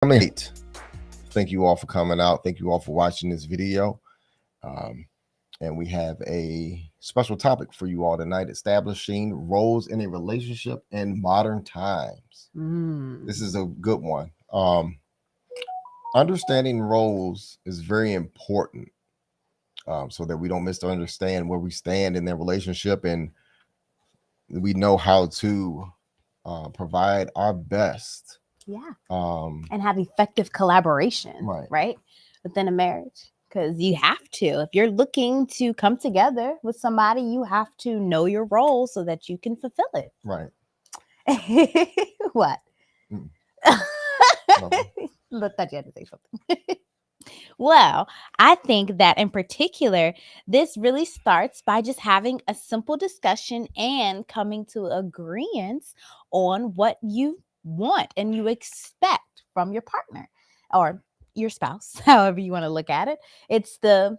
Thank you all for coming out. Thank you all for watching this video. And we have a special topic for you all tonight: establishing roles in a relationship in modern times. This is a good one. Understanding roles is very important, so that we don't misunderstand where we stand in their relationship, and we know how to provide our best. And have effective collaboration, right? Within a marriage. Because you have to. If you're looking to come together with somebody, you have to know your role so that you can fulfill it. Right. What? Look, thought you had to say something. Well, I think that in particular, this really starts by just having a simple discussion and coming to agreement on what you want and you expect from your partner or your spouse, however you want to look at it. It's the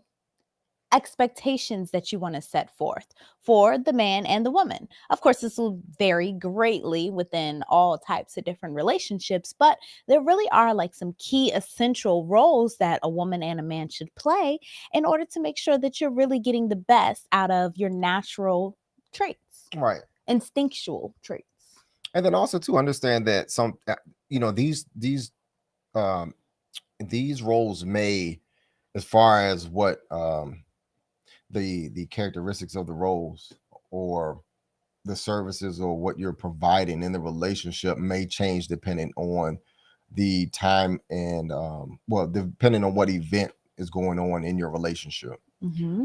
expectations that you want to set forth for the man and the woman. Of course, this will vary greatly within all types of different relationships, but there really are like some key essential roles that a woman and a man should play in order to make sure that you're really getting the best out of your natural traits, instinctual traits. And then also to understand that some, these roles may, as far as what the characteristics of the roles or the services or what you're providing in the relationship may change depending on the time and depending on what event is going on in your relationship.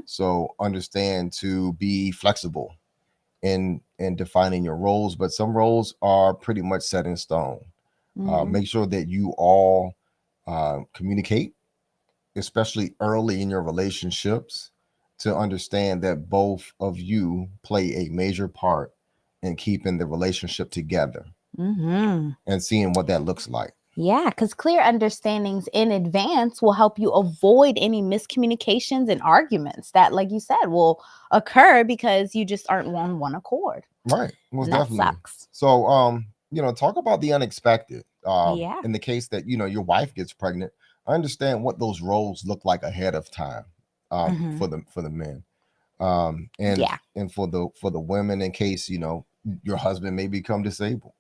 So understand to be flexible in defining your roles, but some roles are pretty much set in stone. Make sure that you all communicate, especially early in your relationships, to understand that both of you play a major part in keeping the relationship together and seeing what that looks like. Yeah, because clear understandings in advance will help you avoid any miscommunications and arguments that, like you said, will occur because you just aren't on one accord. Right. Most definitely. That sucks. So, talk about the unexpected. In the case that, your wife gets pregnant, understand what those roles look like ahead of time. For the men, and for the women, in case your husband may become disabled,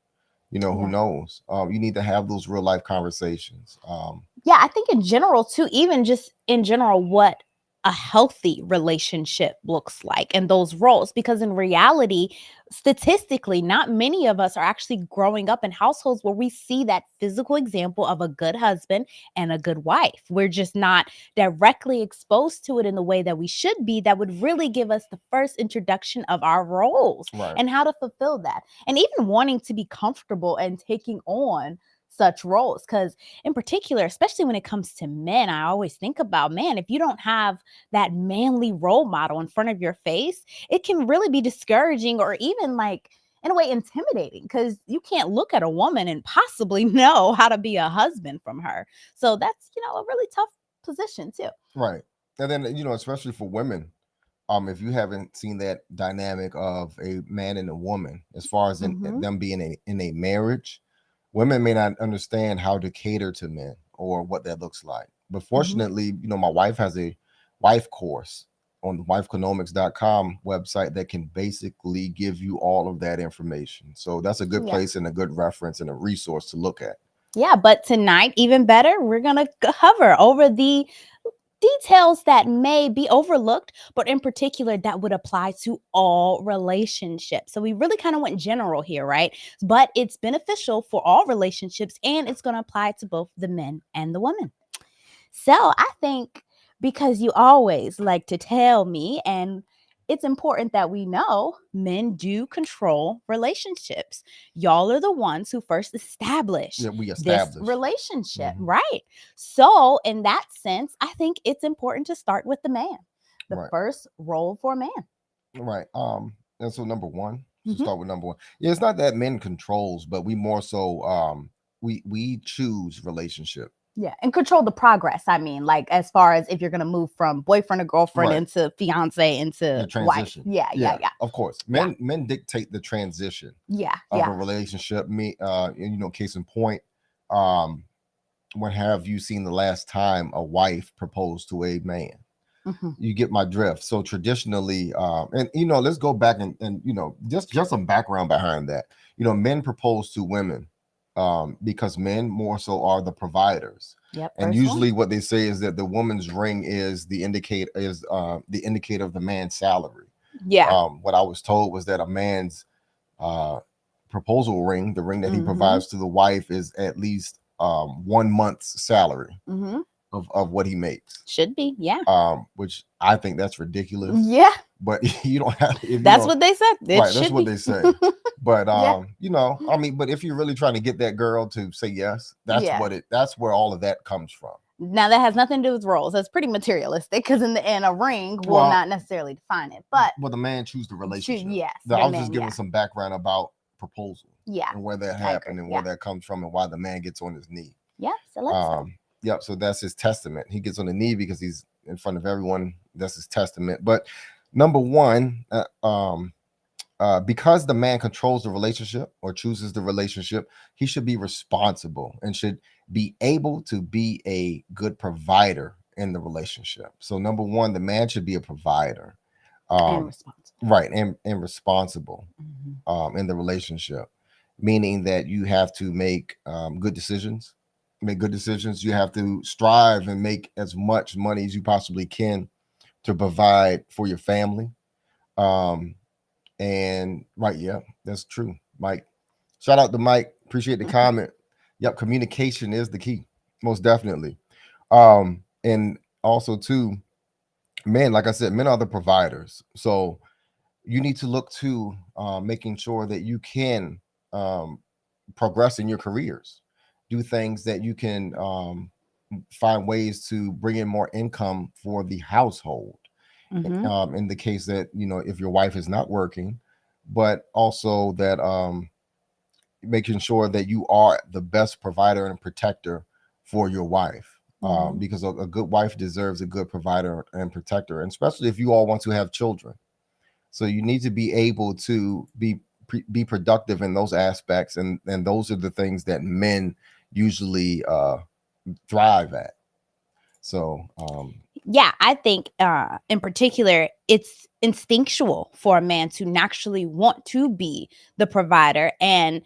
who knows. You need to have those real life conversations. I think in general too, even just in general, what a healthy relationship looks like and those roles, because in reality, statistically, not many of us are actually growing up in households where we see that physical example of a good husband and a good wife. We're just not directly exposed to it in the way that we should be. That would really give us the first introduction of our roles and how to fulfill that, and even wanting to be comfortable and taking on such roles. Because in particular, especially when it comes to men, I always think about, man, if you don't have that manly role model in front of your face, it can really be discouraging or even like in a way intimidating, because you can't look at a woman and possibly know how to be a husband from her. So that's, a really tough position too. Right. And then, especially for women, if you haven't seen that dynamic of a man and a woman, as far as in them being in a marriage, women may not understand how to cater to men or what that looks like. But fortunately, my wife has a wife course on the wifeconomics.com website that can basically give you all of that information. So that's a good place and a good reference and a resource to look at. Yeah, but tonight, even better, we're going to hover over the details that may be overlooked, but in particular that would apply to all relationships. So we really kind of went general here, right? But it's beneficial for all relationships, and it's going to apply to both the men and the women. So I think, because you always like to tell me, and it's important that we know, men do control relationships. Y'all are the ones who first established this relationship, right? So in that sense, I think it's important to start with the man, the first role for a man. Right. And so number one, start with number one. Yeah, it's not that men controls, but we more so we choose relationship. Yeah, and control the progress. I mean, like as far as if you're going to move from boyfriend to girlfriend into fiance into the transition. Wife. Yeah. Of course, men dictate the transition. Of a relationship. Case in point, when have you seen the last time a wife proposed to a man? Mm-hmm. You get my drift. So traditionally, and let's go back and just some background behind that. Men propose to women because men more so are the providers. Yep. And First one. usually what they say is that the woman's ring is the indicator of the man's salary. Yeah. What I was told was that a man's uh, proposal ring, the ring that he Mm-hmm. provides to the wife, is at least 1 month's salary Mm-hmm. of what he makes. Should be. Yeah. Which I think that's ridiculous. Yeah. But you don't have if you That's don't, what they said. It right, that's should what be. they say. But Yeah. I mean, but if you're really trying to get that girl to say yes, that's Yeah. that's where all of that comes from. Now that has nothing to do with roles. That's pretty materialistic because in the end, a ring will Well, not necessarily define it. But the man choose the relationship. yes, I was man, just giving yeah. some background about proposal Yeah. and where that I happened agree. and where Yeah. that comes from and why the man gets on his knee. Yeah. So let's Yep. So that's his testament. He gets on the knee because he's in front of everyone. That's his testament. But number one, because the man controls the relationship or chooses the relationship, he should be responsible and should be able to be a good provider in the relationship. So number one, the man should be a provider, and responsible. right, and responsible Mm-hmm. in the relationship, meaning that you have to make good decisions. Make good decisions. You have to strive and make as much money as you possibly can to provide for your family. And right, yeah, that's true, Mike. Shout out to Mike. Appreciate the comment. Yep, communication is the key, most definitely. And also too, men, like I said, men are the providers. So you need to look to making sure that you can progress in your careers, do things that you can find ways to bring in more income for the household. Mm-hmm. In the case that if your wife is not working, but also that making sure that you are the best provider and protector for your wife. Mm-hmm. Because a good wife deserves a good provider and protector, and especially if you all want to have children. So you need to be able to be productive in those aspects, and those are the things that men usually thrive at. So Yeah, I think in particular, it's instinctual for a man to naturally want to be the provider, and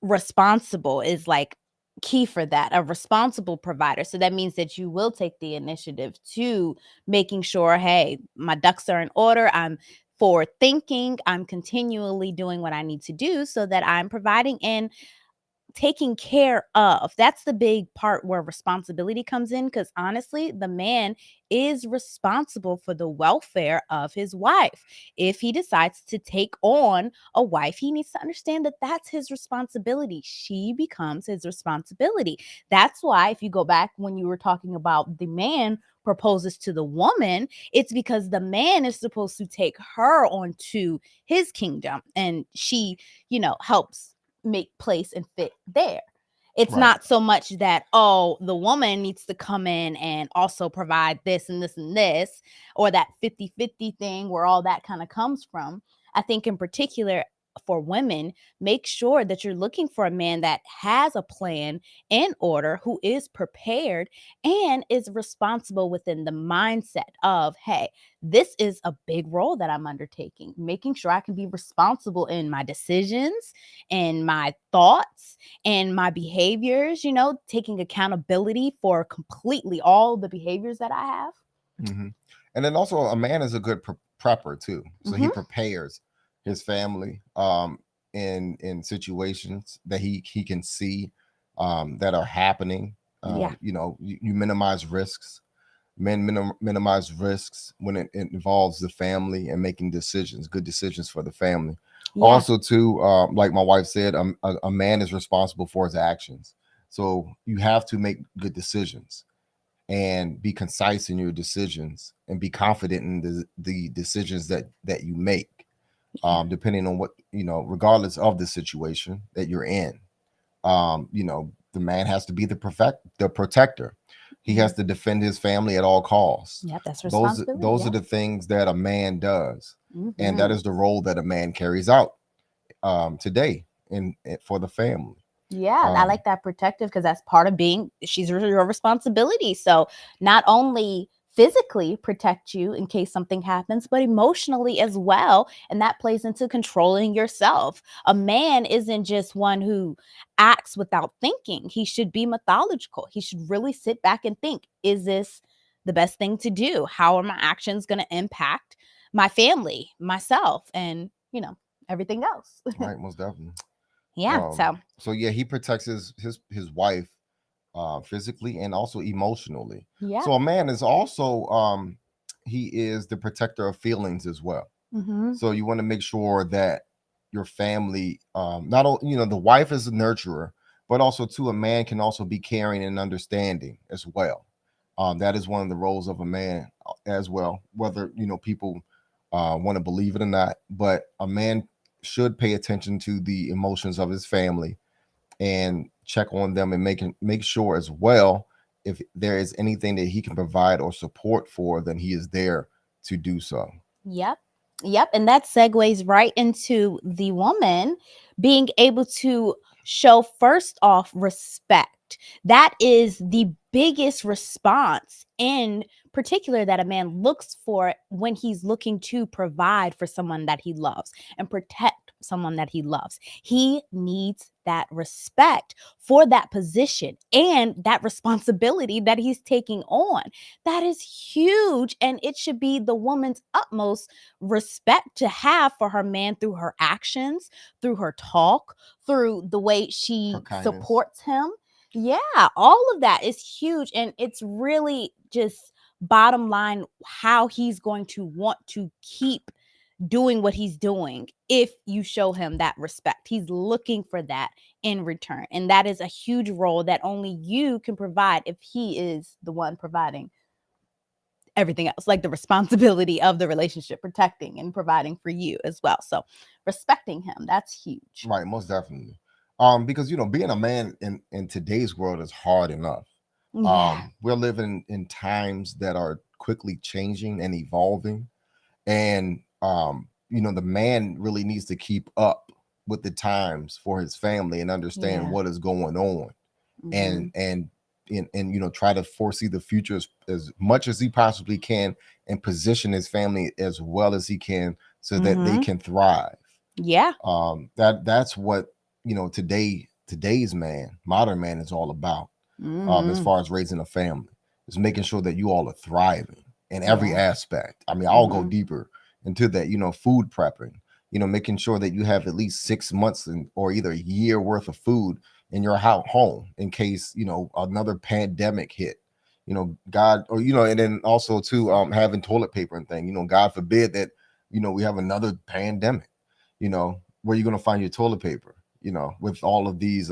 responsible is like key for that, a responsible provider. So that means that you will take the initiative to making sure, hey, my ducks are in order. I'm forward thinking. I'm continually doing what I need to do so that I'm providing and taking care of. That's the big part where responsibility comes in, because honestly, the man is responsible for the welfare of his wife. If he decides to take on a wife, he needs to understand that that's his responsibility. She becomes his responsibility. That's why, if you go back when you were talking about the man proposes to the woman, it's because the man is supposed to take her onto his kingdom, and she, helps make place and fit there. It's right. not so much that, oh, the woman needs to come in and also provide this and this and this, or that 50-50 thing where all that kind of comes from. I think in particular for women, make sure that you're looking for a man that has a plan in order, who is prepared and is responsible within the mindset of, hey, this is a big role that I'm undertaking, making sure I can be responsible in my decisions and my thoughts and my behaviors, taking accountability for completely all the behaviors that I have. Mm-hmm. And then also a man is a good prepper too. So he Mm-hmm. prepares his family in situations that he can see that are happening. Yeah. You minimize risks. Men minimize risks when it involves the family and making decisions, good decisions for the family. Yeah. Also, too, like my wife said, a man is responsible for his actions. So you have to make good decisions and be concise in your decisions and be confident in the decisions that you make, depending on what, regardless of the situation that you're in. The man has to be the protector. He has to defend his family at all costs. Yep, that's Those responsibility. are the things that a man does, and that Mm-hmm. is the role that a man carries out today for the family. Yeah, I like that protective because that's part of being, she's your responsibility. So not only physically protect you in case something happens, but emotionally as well. And that plays into controlling yourself. A man isn't just one who acts without thinking. He should be methodical. He should really sit back and think, is this the best thing to do? How are my actions going to impact my family, myself, and, everything else? Right, most definitely. Yeah. So, So yeah, he protects his wife physically and also emotionally. yeah. So a man is also he is the protector of feelings as well. Mm-hmm. So you want to make sure that your family, not only, the wife is a nurturer, but also too, a man can also be caring and understanding as well. That is one of the roles of a man as well, whether people want to believe it or not. But a man should pay attention to the emotions of his family and check on them and make sure as well if there is anything that he can provide or support for, then he is there to do so. Yep. Yep. And that segues right into the woman being able to show, first off, respect. That is the biggest response, in particular, that a man looks for when he's looking to provide for someone that he loves and protect someone that he loves. He needs that respect for that position and that responsibility that he's taking on. That is huge. And it should be the woman's utmost respect to have for her man through her actions, through her talk, through the way she supports him. Yeah, all of that is huge. And it's really just bottom line how he's going to want to keep doing what he's doing if you show him that respect. He's looking for that in return. And that is a huge role that only you can provide if he is the one providing everything else, like the responsibility of the relationship, protecting and providing for you as well. So respecting him, that's huge. Right, most definitely. Because being a man in today's world is hard enough. Yeah. We're living in times that are quickly changing and evolving. And the man really needs to keep up with the times for his family and understand what is going on. Mhm. And try to foresee the future as much as he possibly can and position his family as well as he can so that they can thrive. Yeah. That's what today's modern man is all about. As far as raising a family, is making sure that you all are thriving in every aspect. I mean, I'll go deeper into that. Food prepping, making sure that you have at least 6 months or either a year worth of food in your home in case another pandemic hit. God, or and then also too having toilet paper and thing. God forbid that we have another pandemic. Where you're gonna find your toilet paper. With all of these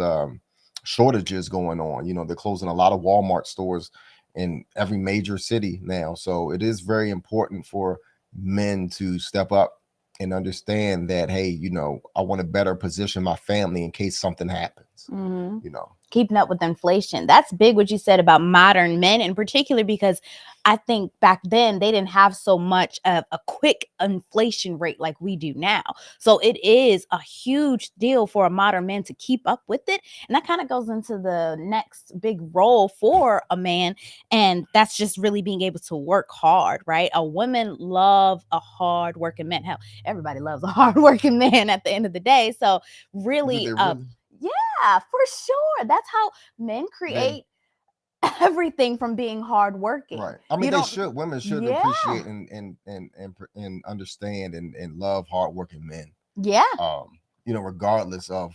shortages going on. They're closing a lot of Walmart stores in every major city now. So it is very important for men to step up and understand that, hey, I want to better position my family in case something happens. Keeping up with inflation. That's big what you said about modern men in particular, because I think back then they didn't have so much of a quick inflation rate like we do now. So it is a huge deal for a modern man to keep up with it. And that kind of goes into the next big role for a man. And that's just really being able to work hard, right? A woman love a hard working man. Hell, everybody loves a hard working man at the end of the day. So really, yeah, for sure. That's how men create everything from being hardworking. Right. I mean, women should appreciate and understand and love hardworking men. Yeah. Regardless of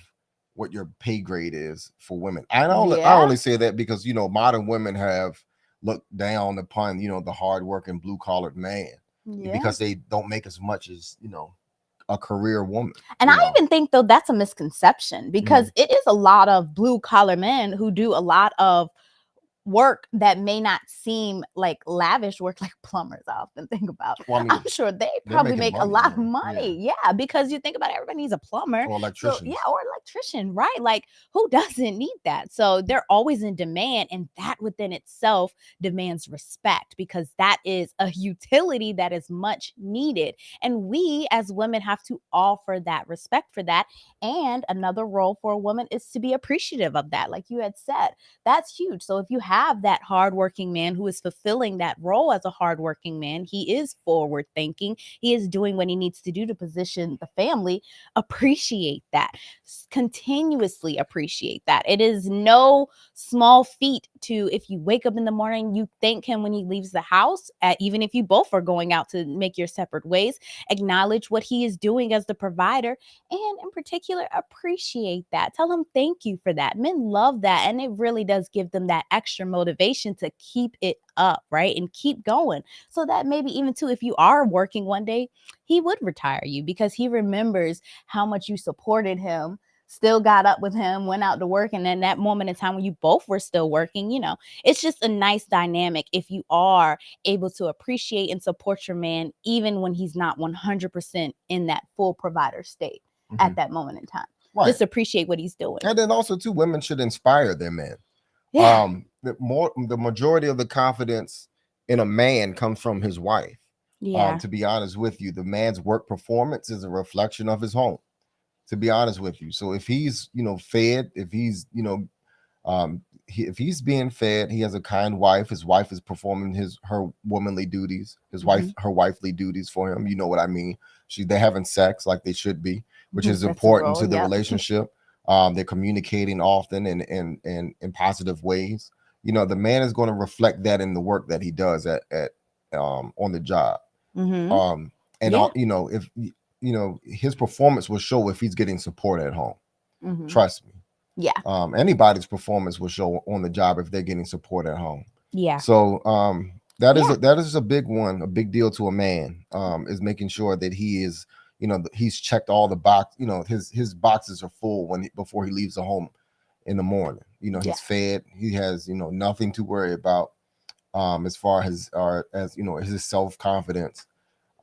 what your pay grade is for women. I only say that because modern women have looked down upon the hardworking blue collared man because they don't make as much as a career woman. And I even think, though, that's a misconception because it is a lot of blue collar men who do a lot of work that may not seem like lavish work, like plumbers I often think about. Well, I mean, I'm sure they they're probably making make a money, lot of man. money. Yeah, because you think about it, everybody needs a plumber. Or So electricians. yeah, or electrician, right? Like who doesn't need that? So they're always in demand, and that within itself demands respect because that is a utility that is much needed. And we as women have to offer that respect for that. And another role for a woman is to be appreciative of that, like you had said. That's huge. So if you have that hardworking man who is fulfilling that role as a hardworking man, he is forward thinking, he is doing what he needs to do to position the family, appreciate that. Continuously appreciate that. It is no small feat to, if you wake up in the morning, you thank him when he leaves the house, even if you both are going out to make your separate ways, acknowledge what he is doing as the provider, and in particular, appreciate that. Tell him thank you for that. Men love that. And it really does give them that extra motivation to keep it up, right? And keep going. So that maybe even too, if you are working one day, he would retire you because he remembers how much you supported him, still got up with him, went out to work. And then that moment in time when you both were still working, it's just a nice dynamic if you are able to appreciate and support your man, even when he's not 100% in that full provider state at that moment in time. Right. Just appreciate what he's doing. And then also too, women should inspire their men. Yeah. The majority of the confidence in a man comes from his wife. Yeah. To be honest with you, the man's work performance is a reflection of his home. To be honest with you, so if he's fed, if he's if he's being fed, he has a kind wife. His wife is performing her womanly duties. His wife, her wifely duties for him. You know what I mean? They're having sex like they should be, which is important to the relationship. They're communicating often and in positive ways. The man is going to reflect that in the work that he does at on the job. If his performance will show if he's getting support at home. Trust me. Yeah. Anybody's performance will show on the job if they're getting support at home. Yeah. So that is a big one, a big deal to a man, is making sure that he is, he's checked all the box, his boxes are full before he leaves the home in the morning. He's fed, he has, nothing to worry about as far as his self-confidence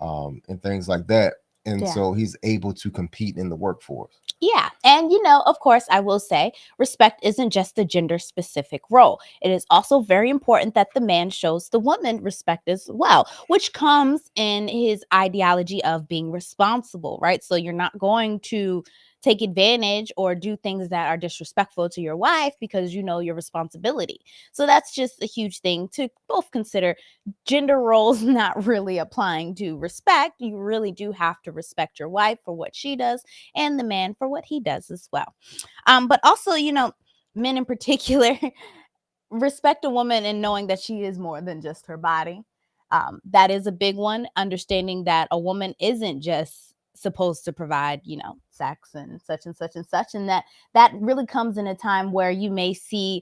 and things like that. And so he's able to compete in the workforce. Yeah. And, of course, I will say respect isn't just a gender specific role. It is also very important that the man shows the woman respect as well, which comes in his ideology of being responsible, right? So you're not going to take advantage or do things that are disrespectful to your wife because you know your responsibility. So that's just a huge thing to both consider. Gender roles not really applying to respect. You really do have to respect your wife for what she does and the man for what he does as well. But also, men in particular respect a woman and knowing that she is more than just her body. That is a big one. Understanding that a woman isn't just supposed to provide, sex and such and such and such. And that really comes in a time where you may see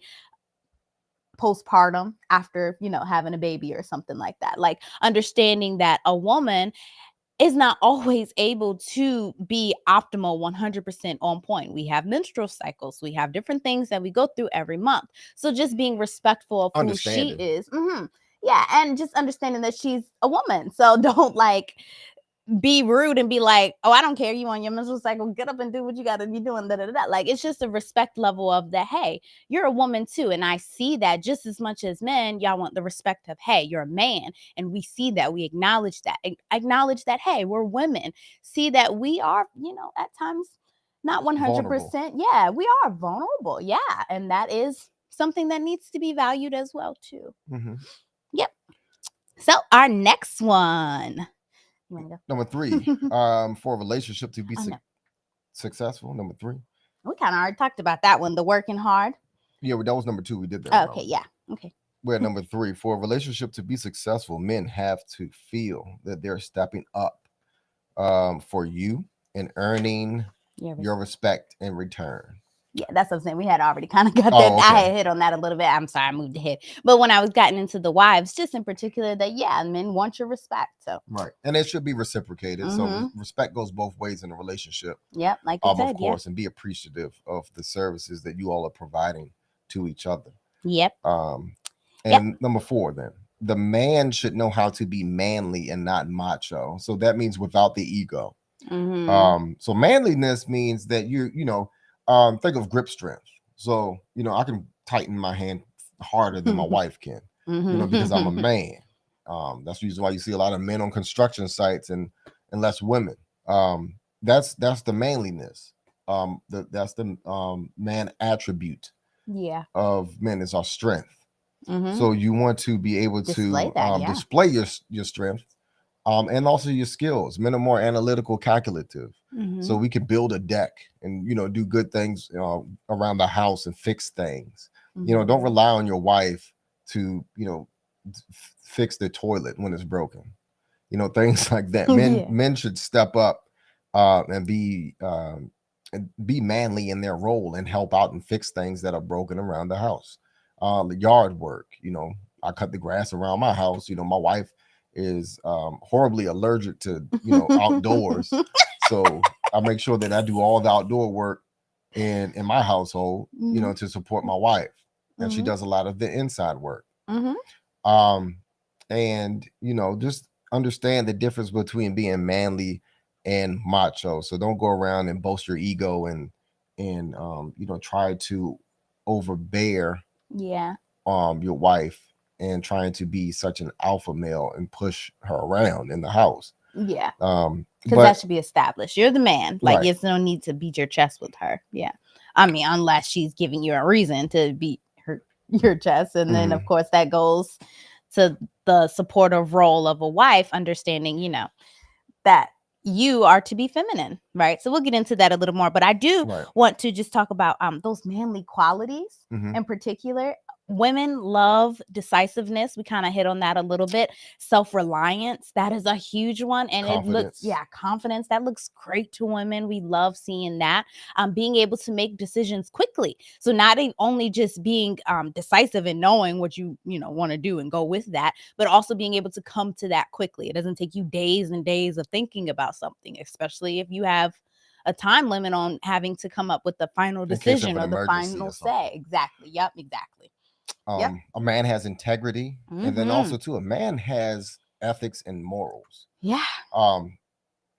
postpartum after, having a baby or something like that. Like understanding that a woman is not always able to be optimal 100% on point. We have menstrual cycles. We have different things that we go through every month. So just being respectful of who she is. Yeah. And just understanding that she's a woman. So don't be rude and be like, oh, I don't care. You on your menstrual cycle, get up and do what you got to be doing. Like, it's just a respect level of that. Hey, you're a woman too. And I see that just as much as men, y'all want the respect of, hey, you're a man. And we see that, we acknowledge that, hey, we're women. See that we are, at times not 100%. Vulnerable. Yeah, we are vulnerable. Yeah. And that is something that needs to be valued as well too. Yep. So our next one. Number 3, for a relationship to be successful. Number 3. We kind of already talked about that one, the working hard. Yeah, that was number 2. We did that. Okay, yeah. Okay. We're at number 3. For a relationship to be successful, men have to feel that they're stepping up for you and earning your respect in return. Yeah, that's what I'm saying. We had already kind of got that. Okay. I had hit on that a little bit. I'm sorry, I moved ahead. But when I was gotten into the wives, just in particular, that men want your respect. So right, and it should be reciprocated. So respect goes both ways in a relationship. Yep, like you said, of course, and be appreciative of the services that you all are providing to each other. Yep. Yep. And number 4, then the man should know how to be manly and not macho. So that means without the ego. Mm-hmm. So manliness means that think of grip strength. So, I can tighten my hand harder than my wife can, because I'm a Mm-hmm. man. That's the reason why you see a lot of men on construction sites and less women. That's the manliness. That's the man attribute Yeah. of men is our strength. Mm-hmm. So you want to be able Display to that. Yeah. display your strength, and also your skills. Men are more analytical, calculative, Mm-hmm. so we can build a deck and do good things around the house and fix things. Don't Mm-hmm. rely on your wife to fix the toilet when it's broken. Things like that. Men Yeah. men should step up and be manly in their role and help out and fix things that are broken around the house. The yard work, I cut the grass around my house. My wife is horribly allergic to outdoors, so I make sure that I do all the outdoor work in my household, Mm-hmm. to support my wife, and she Mm-hmm. does a lot of the inside work. Mm-hmm. Um, and just understand the difference between being manly and macho. So don't go around and boast your ego and try to overbear Yeah. your wife and trying to be such an alpha male and push her around in the house. Yeah. Because that But should be established. You're the man. Like, right. there's no need to beat your chest with her. Yeah. I mean, unless she's giving you a reason to beat your chest. And then, of Mhm. course, that goes to the supportive role of a wife, understanding, that you are to be feminine, right? So we'll get into that a little more. But I do Right. want to just talk about those manly qualities Mhm. in particular. Women love decisiveness. We kind of hit on that a little bit. Self-reliance, that is a huge one. And it looks, Confidence. confidence, that looks great to women. We love seeing that. Being able to make decisions quickly. So not only just being decisive and knowing what you want to do and go with that, but also being able to come to that quickly. It doesn't take you days and days of thinking about something, especially if you have a time limit on having to come up with the final In case of decision an or the emergency final or something. say. Exactly. Yep. Exactly. Yep. A man has integrity, and then Mm-hmm. also too, a man has ethics and morals. Yeah. Um,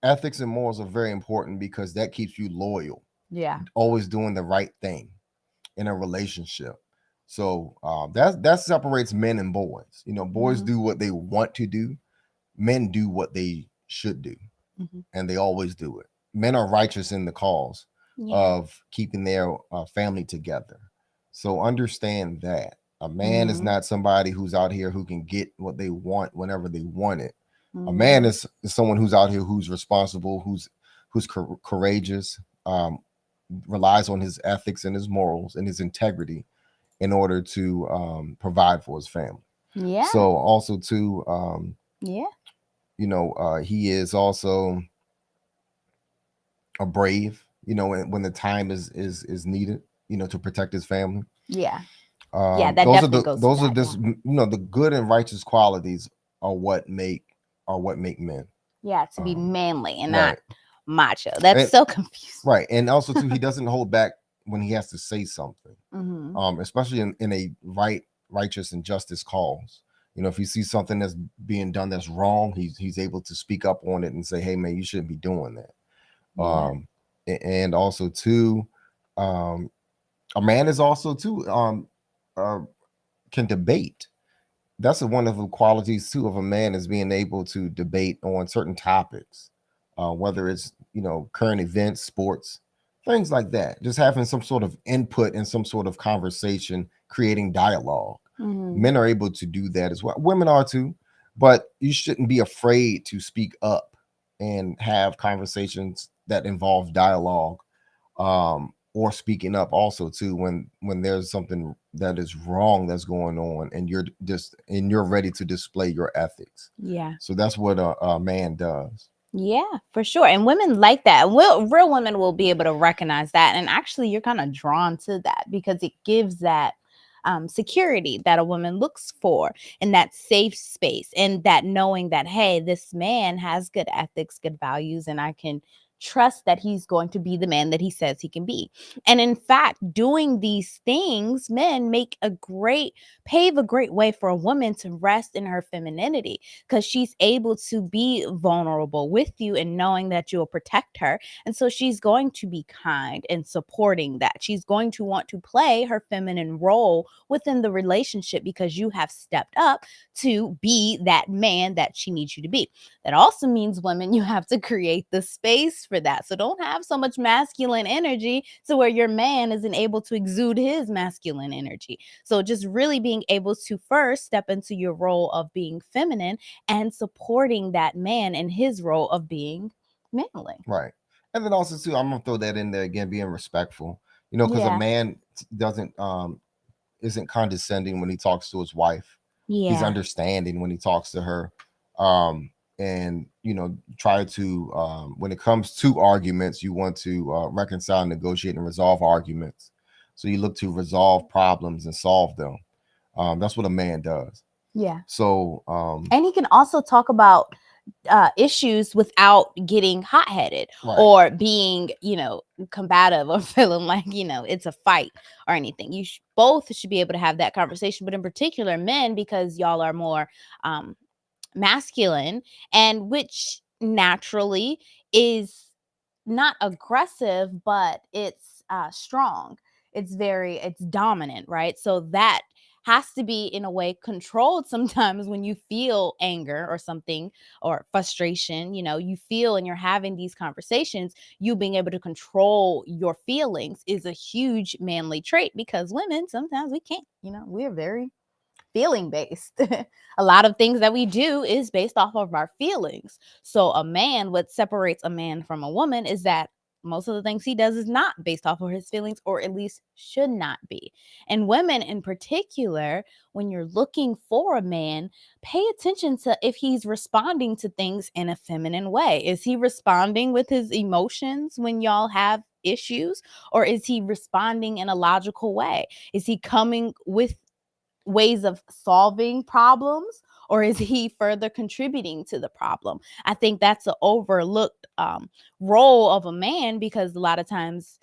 Ethics and morals are very important because that keeps you loyal, Yeah. always doing the right thing in a relationship. So that separates men and boys. Boys Mm-hmm. do what they want to do, men do what they should do, Mm-hmm. and they always do it. Men are righteous in the cause Yeah. of keeping their family together. So understand that a man is Mm-hmm. not somebody who's out here who can get what they want whenever they want it. A man Mm-hmm. is someone who's out here who's responsible, who's courageous, relies on his ethics and his morals and his integrity in order to provide for his family. Yeah. So also too, Yeah. he is also a brave. When the time is needed, to protect his family. Yeah. Yeah. That Those are definitely goes to those are that. just Yeah. the good and righteous qualities are what make men. Yeah. To be manly and not Right. macho. That's And so confusing. right. And also too, he doesn't hold back when he has to say something. Mm-hmm. Especially in a righteous and justice cause. If he sees something that's being done that's wrong, he's able to speak up on it and say, "Hey, man, you shouldn't be doing that." Yeah. And also too, um, a man is also too uh, can debate. That's a wonderful qualities too of a man is being able to debate on certain topics, whether it's current events, sports, things like that. Just having some sort of input and some sort of conversation, creating dialogue. Mm-hmm. Men are able to do that as well. Women are too, but you shouldn't be afraid to speak up and have conversations that involve dialogue, or speaking up also too when there's something that is wrong that's going on and you're ready to display your ethics. Yeah. So that's what a man does. Yeah, for sure. And women like that. Real women will be able to recognize that. And actually, you're kind of drawn to that because it gives that security that a woman looks for in that safe space and that knowing that, hey, this man has good ethics, good values, and I can trust that he's going to be the man that he says he can be. And in fact, doing these things, men pave a great way for a woman to rest in her femininity, because she's able to be vulnerable with you and knowing that you'll protect her. And so she's going to be kind and supporting that. She's going to want to play her feminine role within the relationship because you have stepped up to be that man that she needs you to be. That also means, women, you have to create the space for that. So don't have so much masculine energy to where your man isn't able to exude his masculine energy. So just really being able to first step into your role of being feminine and supporting that man in his role of being manly. Right. And then also too, I'm gonna throw that in there again, being respectful. Because a Yeah. man doesn't isn't condescending when he talks to his wife. He's Yeah. understanding when he talks to her. And try to when it comes to arguments, you want to reconcile, negotiate, and resolve arguments. So you look to resolve problems and solve them. That's what a man does. Yeah. So And he can also talk about issues without getting hot-headed right, or being, combative, or feeling like, it's a fight or anything. Both should be able to have that conversation, but in particular men, because y'all are more masculine, and which naturally is not aggressive, but it's strong. It's dominant, right? So that has to be in a way controlled sometimes when you feel anger or something, or frustration, you feel, and you're having these conversations, you being able to control your feelings is a huge manly trait, because women sometimes we can't, we're very feeling based. A lot of things that we do is based off of our feelings. So what separates a man from a woman is that most of the things he does is not based off of his feelings, or at least should not be. And women in particular, when you're looking for a man, pay attention to if he's responding to things in a feminine way. Is he responding with his emotions when y'all have issues, or is he responding in a logical way? Is he coming with ways of solving problems, or is he further contributing to the problem? I think that's an overlooked role of a man, because a lot of times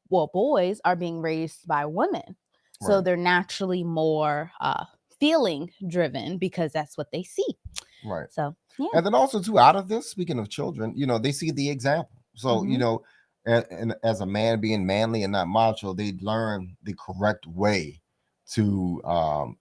boys are being raised by women, so right, they're naturally more feeling driven because that's what they see. right. So yeah. And then also too, out of this, speaking of children, they see the example. So Hmm. and as a man being manly and not macho, they learn the correct way to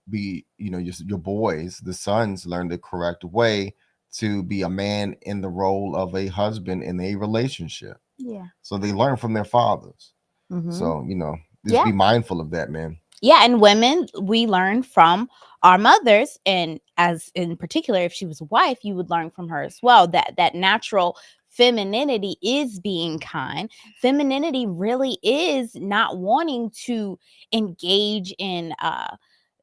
be. Your boys, the sons, learn the correct way to be a man in the role of a husband in a relationship. Yeah. So they learn from their fathers. Hmm. So just Yeah. be mindful of that, man. Yeah, and women, we learn from our mothers, and as in particular, if she was a wife, you would learn from her as well. That natural femininity is being kind. Femininity really is not wanting to engage in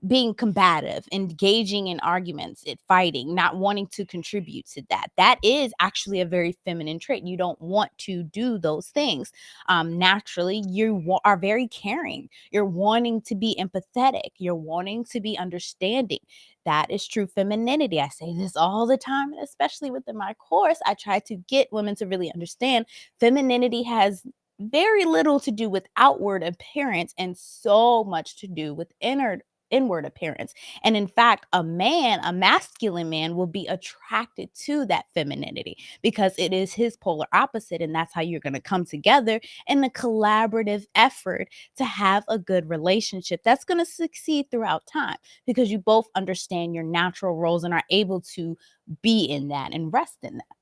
being combative, engaging in arguments, fighting, not wanting to contribute to that. That is actually a very feminine trait. You don't want to do those things. Naturally, you are very caring. You're wanting to be empathetic. You're wanting to be understanding. That is true femininity. I say this all the time, and especially within my course, I try to get women to really understand femininity has very little to do with outward appearance and so much to do with inward appearance. And in fact, a masculine man, will be attracted to that femininity because it is his polar opposite. And that's how you're going to come together in a collaborative effort to have a good relationship that's going to succeed throughout time, because you both understand your natural roles and are able to be in that and rest in that.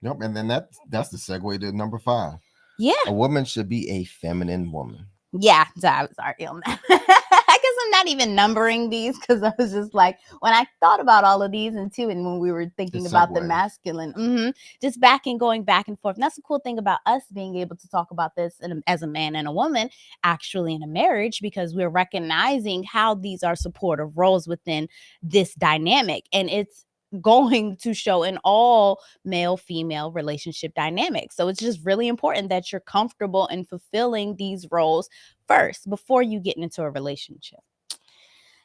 Yep. And then that's the segue to number 5. Yeah. A woman should be a feminine woman. Yeah, so I was already on that. I guess I'm not even numbering these, because I was just like, when I thought about all of these, and too, and when we were It thinking about the segues. masculine, just going back and forth. And that's the cool thing about us being able to talk about this as a man and a woman, actually in a marriage, because we're recognizing how these are supportive roles within this dynamic. And it's going to show in all male female relationship dynamics. So it's just really important that you're comfortable in fulfilling these roles first before you get into a relationship.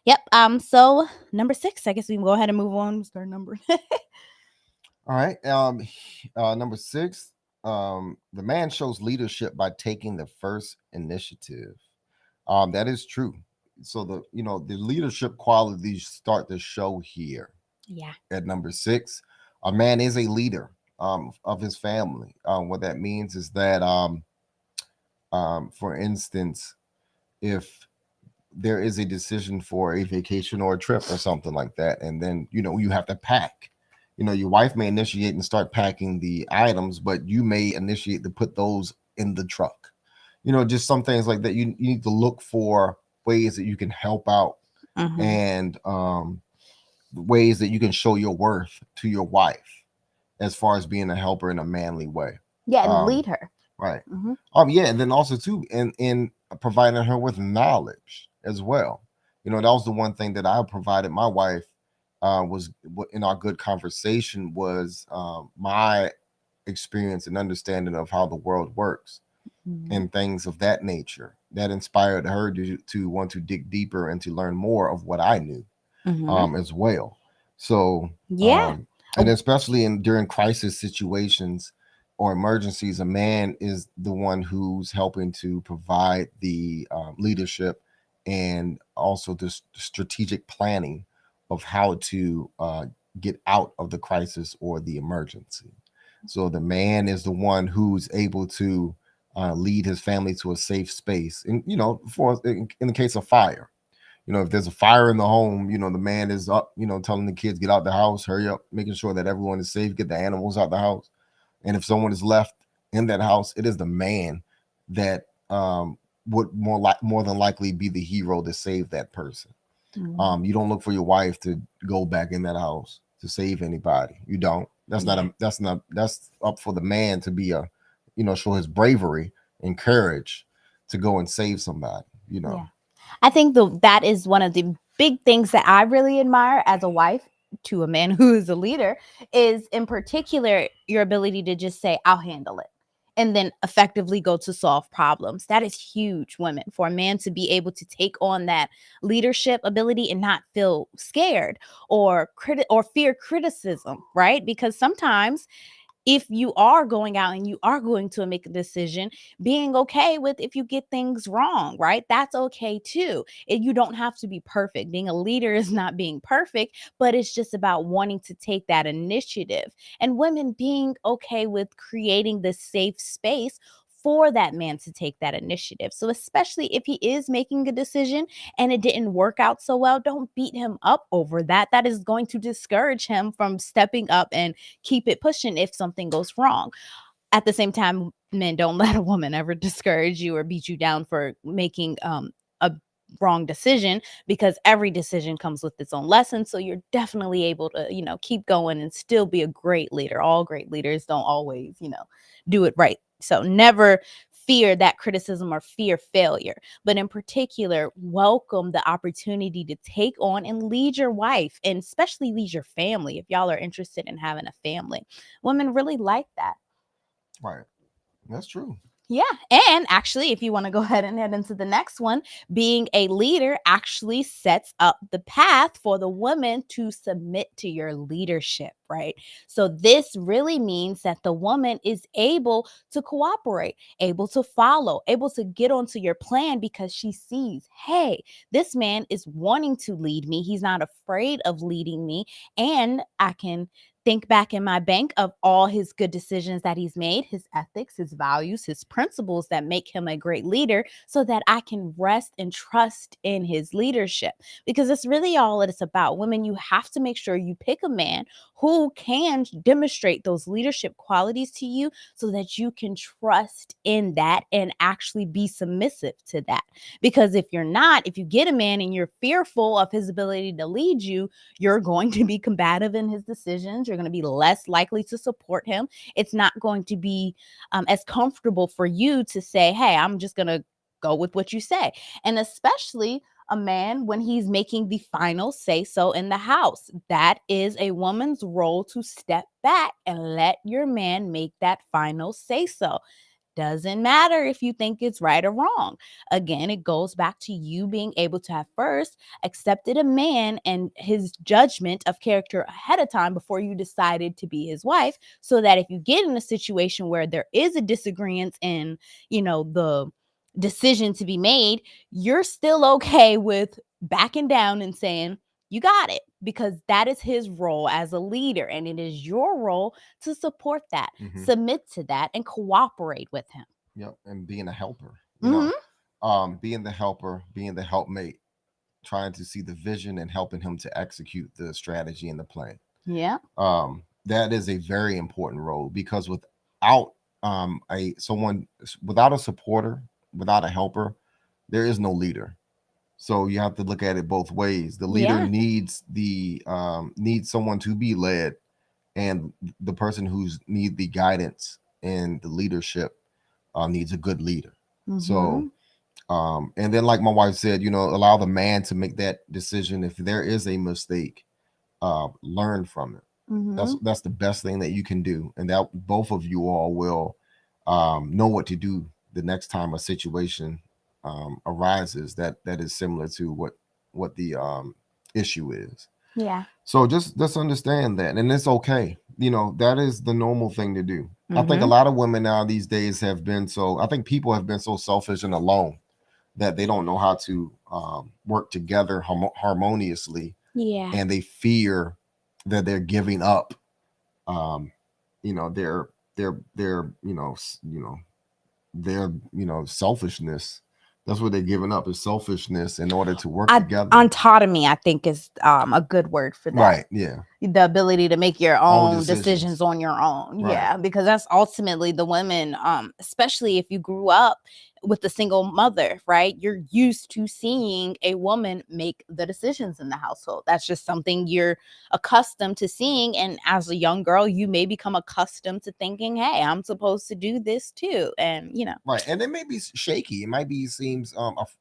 Yep. So number 6, I guess we can go ahead and move on. Start numbering. All right. Number six, the man shows leadership by taking the first initiative. That is true. So the leadership qualities start to show here Yeah. at number six. A man is a leader of his family. What that means is that, for instance, if there is a decision for a vacation or a trip or something like that, and then you have to pack. Your wife may initiate and start packing the items, but you may initiate to put those in the truck. Just some things like that. You need to look for ways that you can help out, Hmm. and ways that you can show your worth to your wife as far as being a helper in a manly way. Yeah, and Um, lead her. right. Hmm. Yeah, and then also too in providing her with knowledge as well. That was the one thing that I provided my wife, was in our good conversation, was my experience and understanding of how the world works Hmm. and things of that nature that inspired her to want to dig deeper and to learn more of what I knew, Hmm. as well. So, Yeah. and especially in during crisis situations or emergencies, a man is the one who's helping to provide the leadership and also the strategic planning of how to get out of the crisis or the emergency. So the man is the one who's able to lead his family to a safe space, and for in the case of fire, if there's a fire in the home, the man is up, telling the kids get out the house, hurry up, making sure that everyone is safe, get the animals out the house. And if someone is left in that house, it is the man that would more than likely be the hero to save that person. Hmm. You don't look for your wife to go back in that house to save anybody. You don't. Yeah. That's up for the man to be show his bravery and courage to go and save somebody. Yeah. I think that is one of the big things that I really admire as a wife to a man who is a leader, is in particular your ability to just say, I'll handle it. And then effectively go to solve problems. That is huge, women, for a man to be able to take on that leadership ability and not feel scared or fear criticism, right? Because sometimes if you are going out and you are going to make a decision, being okay with if you get things wrong, right? That's okay too. You don't have to be perfect. Being a leader is not being perfect, but it's just about wanting to take that initiative. And women being okay with creating this safe space for that man to take that initiative. So, especially if he is making a decision and it didn't work out so well, don't beat him up over that. That is going to discourage him from stepping up and keep it pushing if something goes wrong. At the same time, men, don't let a woman ever discourage you or beat you down for making a wrong decision, because every decision comes with its own lesson. So you're definitely able to, keep going and still be a great leader. All great leaders don't always, do it right. So never fear that criticism or fear failure, but in particular, welcome the opportunity to take on and lead your wife, and especially lead your family if y'all are interested in having a family. Women really like that. Right. That's true. Yeah. And actually, if you want to go ahead and head into the next one, being a leader actually sets up the path for the woman to submit to your leadership, right? So, this really means that the woman is able to cooperate, able to follow, able to get onto your plan because she sees, hey, this man is wanting to lead me. He's not afraid of leading me. And I can think back in my bank of all his good decisions that he's made, his ethics, his values, his principles that make him a great leader, so that I can rest and trust in his leadership. Because it's really all it's about. Women, you have to make sure you pick a man who can demonstrate those leadership qualities to you so that you can trust in that and actually be submissive to that. Because if you're not, if you get a man and you're fearful of his ability to lead you, you're going to be combative in his decisions. You're going to be less likely to support him. It's not going to be as comfortable for you to say, hey, I'm just going to go with what you say. And especially a man when he's making the final say so in the house. That is a woman's role, to step back and let your man make that final say so. Doesn't matter if you think it's right or wrong. Again, it goes back to you being able to have first accepted a man and his judgment of character ahead of time before you decided to be his wife, so that if you get in a situation where there is a disagreement in, the decision to be made, you're still okay with backing down and saying, you got it, because that is his role as a leader, and it is your role to support that, submit to that, and cooperate with him. Yep, and being a helper, Hmm. being the helper, being the helpmate, trying to see the vision and helping him to execute the strategy and the plan. Yeah. That is a very important role, because without without a supporter, without a helper, there is no leader. So you have to look at it both ways. The leader Yeah. needs someone to be led, and the person who's need the guidance and the leadership needs a good leader. So and then, like my wife said, allow the man to make that decision. If there is a mistake, learn from it. That's the best thing that you can do, and that both of you all will know what to do the next time a situation arises that is similar to what the issue is. Yeah. So just understand that, and it's okay. That is the normal thing to do. I think a lot of women now these days have been so. I think people have been so selfish and alone that they don't know how to work together harmoniously, Yeah. and they fear that they're giving up their selfishness. That's what they're giving up, is selfishness, in order to work together. Autonomy, I think, is a good word for that. Right. Yeah. The ability to make your own decisions. decisions on your own. Right. Yeah, because that's ultimately the women, especially if you grew up with a single mother, right? You're used to seeing a woman make the decisions in the household. That's just something you're accustomed to seeing. And as a young girl, you may become accustomed to thinking, hey, I'm supposed to do this too. And, Right. And it may be shaky. It might be, seems,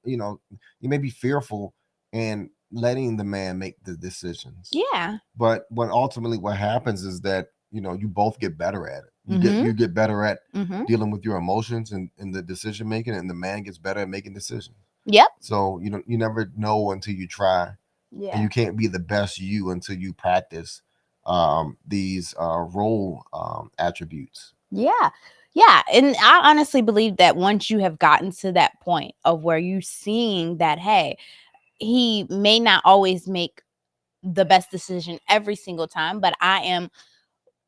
you may be fearful and letting the man make the decisions. Yeah. But ultimately what happens is that, you both get better at it. You get better at dealing with your emotions and the decision making, and the man gets better at making decisions. Yep. So you never know until you try. Yeah. And you can't be the best you until you practice these role attributes. Yeah. Yeah. And I honestly believe that once you have gotten to that point of where you're seeing that, hey, he may not always make the best decision every single time, but I am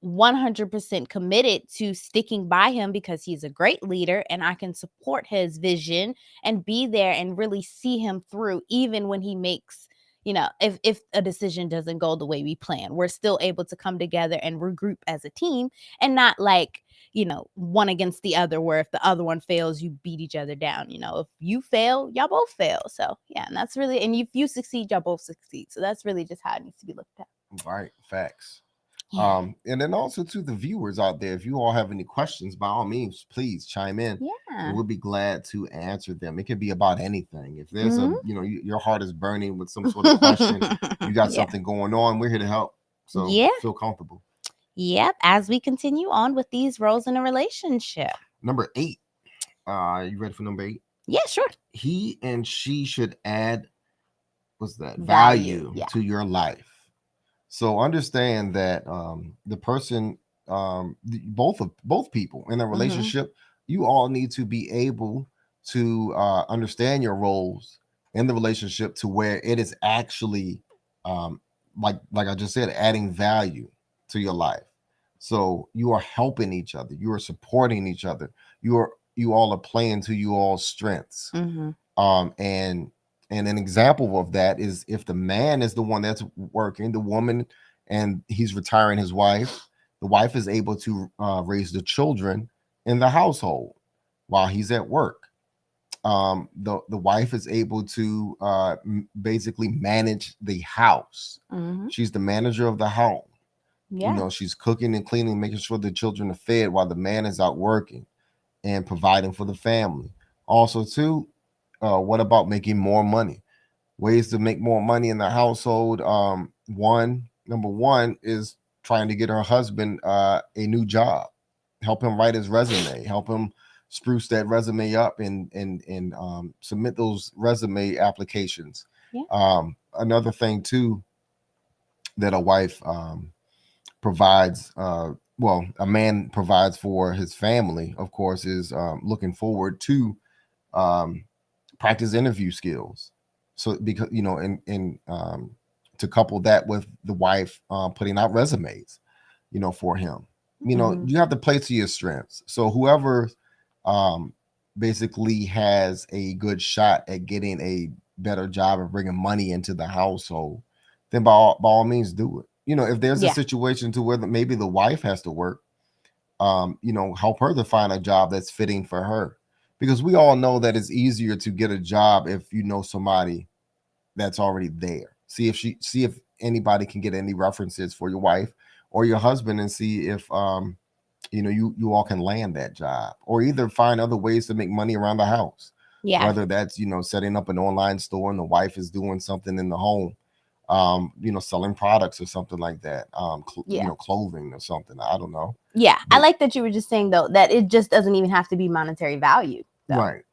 100% committed to sticking by him because he's a great leader, and I can support his vision and be there and really see him through, even when he makes, if a decision doesn't go the way we plan, we're still able to come together and regroup as a team, and not like, one against the other, where if the other one fails, you beat each other down. If you fail, y'all both fail. So yeah, and that's really, and if you succeed, y'all both succeed. So that's really just how it needs to be looked at. Right. Facts. Yeah. And then also to the viewers out there, if you all have any questions, by all means, please chime in. Yeah. We'll be glad to answer them. It could be about anything. If there's your heart is burning with some sort of question, you got something going on, we're here to help. So feel comfortable. Yep. As we continue on with these roles in a relationship. Number 8. You ready for number 8? Yeah, sure. He and she should add, what's that? Value. To your life. So understand that the person, both people in a relationship, you all need to be able to understand your roles in the relationship to where it is actually, like I just said, adding value to your life. So you are helping each other, you are supporting each other, you all are playing to you all's strengths. And an example of that is if the man is the one that's working, the woman, and he's retiring his wife, the wife is able to raise the children in the household while he's at work. The wife is able to basically manage the house. She's the manager of the home. Yeah. She's cooking and cleaning, making sure the children are fed while the man is out working and providing for the family. Also, too, what about making more money? Ways to make more money in the household. Number one is trying to get her husband a new job. Help him write his resume. Help him spruce that resume up and submit those resume applications. Yeah. Another thing too that a wife provides, well, a man provides for his family, of course, is looking forward to um, practice interview skills. So because and to couple that with the wife putting out resumes, for him, Mhm. you have to play to your strengths. So whoever um, basically has a good shot at getting a better job and bringing money into the household, then by all means do it. If there's a Yeah. situation to where maybe the wife has to work, help her to find a job that's fitting for her. Because we all know that it's easier to get a job if you know somebody that's already there. See if anybody can get any references for your wife or your husband, and see if you all can land that job, or either find other ways to make money around the house. Yeah. Whether that's setting up an online store and the wife is doing something in the home, selling products or something like that, Yeah. clothing or something. I don't know. Yeah. I But like that you were just saying though that it just doesn't even have to be monetary value though. right.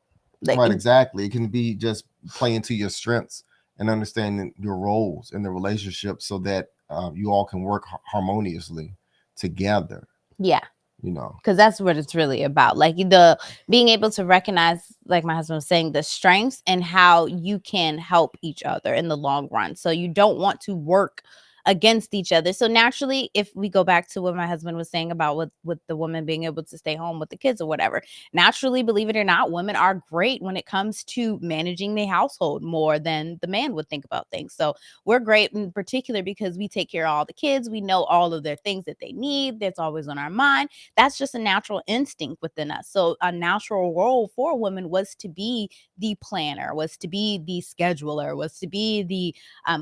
Like Right, exactly. It can be just playing to your strengths and understanding your roles in the relationship, so that you all can work harmoniously together. yeah. You know, Because that's what it's really about, like the being able to recognize, like my husband was saying, the strengths and how you can help each other in the long run. So you don't want to work against each other. So naturally, if we go back to what my husband was saying about with the woman being able to stay home with the kids or whatever, naturally, believe it or not, women are great when it comes to managing the household more than the man would think about things. So we're great in particular because we take care of all the kids, we know all of their things that they need, that's always on our mind. That's just a natural instinct within us. So a natural role for a woman was to be the planner, was to be the scheduler, was to be the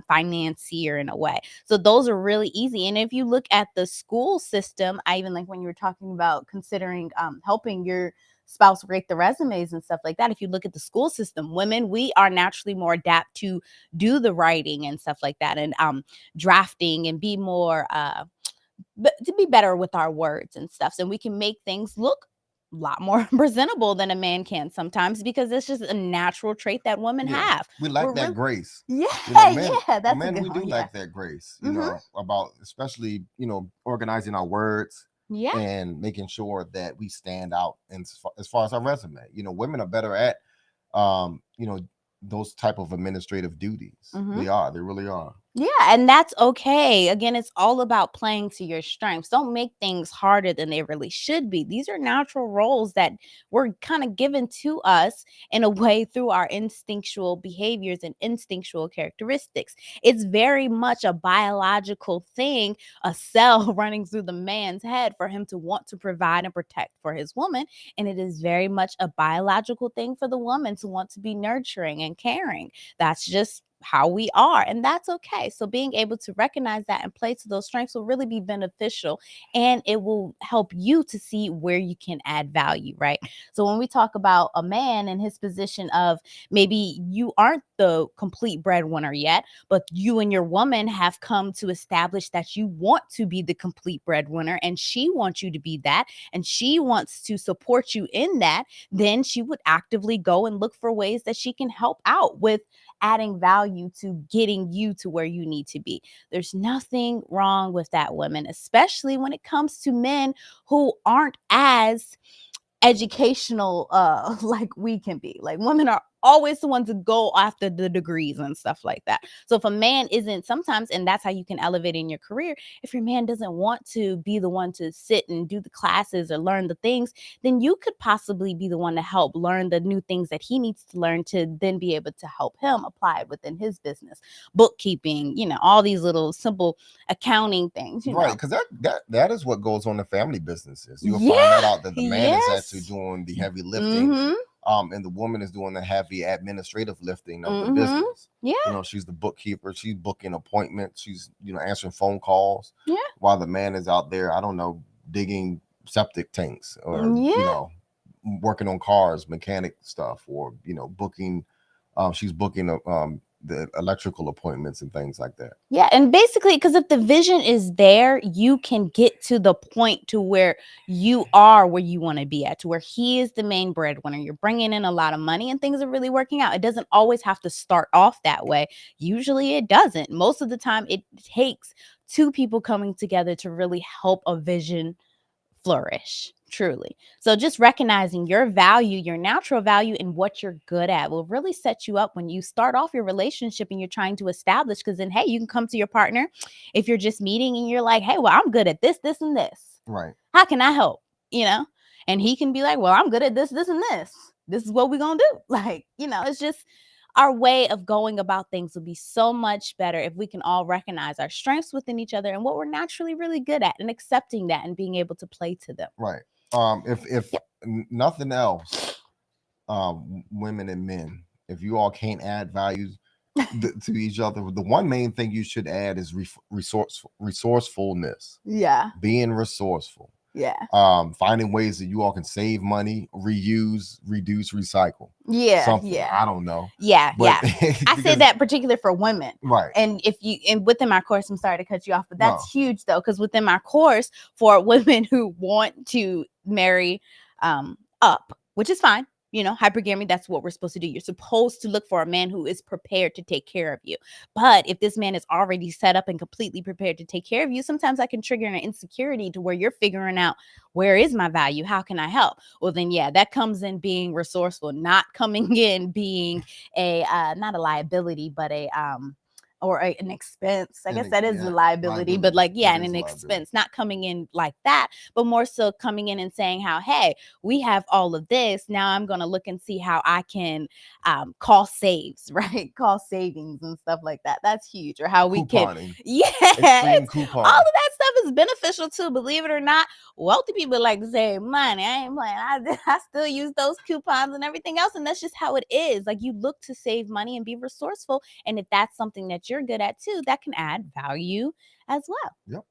financier in a way. So those are really easy. And if you look at the school system, I even like when you were talking about considering helping your spouse rate the resumes and stuff like that. If you look at the school system, women, we are naturally more adapt to do the writing and stuff like that, and drafting, and be more but to be better with our words and stuff, so we can make things look a lot more presentable than a man can sometimes, because it's just a natural trait that women yeah, have. we like We're that really, grace. yeah, Men, yeah, that's a men, good we do one. Yeah. like that grace. Mm-hmm. About especially organizing our words Yeah. and making sure that we stand out. And as far as our resume, women are better at um, you know, those type of administrative duties. Mm-hmm. They really are. Yeah, and that's okay. Again, it's all about playing to your strengths. Don't make things harder than they really should be. These are natural roles that were kind of given to us in a way through our instinctual behaviors and instinctual characteristics. It's very much a biological thing, a cell running through the man's head for him to want to provide and protect for his woman. And it is very much a biological thing for the woman to want to be nurturing and caring. That's just how we are, and that's okay. So being able to recognize that and play to those strengths will really be beneficial, and it will help you to see where you can add value, right? So when we talk about a man in his position of maybe you aren't the complete breadwinner yet, but you and your woman have come to establish that you want to be the complete breadwinner, and she wants you to be that, and she wants to support you in that, then she would actively go and look for ways that she can help out with adding value to getting you to where you need to be. There's nothing wrong with that, women, especially when it comes to men who aren't as educational like we can be. Like women are always the ones to go after the degrees and stuff like that. So if a man isn't sometimes, and that's how you can elevate in your career, if your man doesn't want to be the one to sit and do the classes or learn the things, then you could possibly be the one to help learn the new things that he needs to learn to then be able to help him apply it within his business, bookkeeping, all these little simple accounting things. Right, because that is what goes on in family businesses. You'll find that Yeah. out, that the man is actually Yes. doing the heavy lifting, Mm-hmm. and the woman is doing the heavy administrative lifting of the Mm-hmm. business. Yeah. She's the bookkeeper. She's booking appointments. She's answering phone calls, Yeah. while the man is out there, I don't know, digging septic tanks, or Yeah. working on cars, mechanic stuff, or booking. She's booking the electrical appointments and things like that. Yeah, and basically, because if the vision is there, you can get to the point to where you are where you want to be at, to where he is the main breadwinner. You're bringing in a lot of money and things are really working out. It doesn't always have to start off that way. Usually it doesn't. Most of the time, it takes two people coming together to really help a vision flourish, truly. So just recognizing your value, your natural value, and what you're good at will really set you up when you start off your relationship and you're trying to establish. Because then, hey, you can come to your partner if you're just meeting and you're like, hey, well, I'm good at this and this. Right. How can I help? And he can be like, well, I'm good at this and this. This is what we're gonna do. Like, it's just our way of going about things will be so much better if we can all recognize our strengths within each other and what we're naturally really good at, and accepting that and being able to play to them. Right. If nothing else, women and men, if you all can't add values to each other, the one main thing you should add is resourcefulness. Yeah. Being resourceful. Yeah. Finding ways that you all can save money, reuse, reduce, recycle. Yeah. Something. Yeah. I don't know. Yeah. But, yeah. I say that particular for women. Right. And within my course, I'm sorry to cut you off, but that's huge though, because within my course for women who want to marry up, which is fine. Hypergamy, that's what we're supposed to do. You're supposed to look for a man who is prepared to take care of you. But if this man is already set up and completely prepared to take care of you, sometimes that can trigger an insecurity to where you're figuring out, where is my value? How can I help? Well, then, yeah, that comes in being resourceful, not coming in being not a liability, but an expense. I guess that is a liability, but and an expense, not coming in like that, but more so coming in and saying how, hey, we have all of this. Now I'm going to look and see how I can cost saves, right? Cost savings and stuff like that. That's huge. Or how we can, all of that stuff is beneficial too. Believe it or not, wealthy people like to save money. I ain't playing. I still use those coupons and everything else. And that's just how it is. Like, you look to save money and be resourceful. And if that's something that you're good at too, that can add value as well. Yep.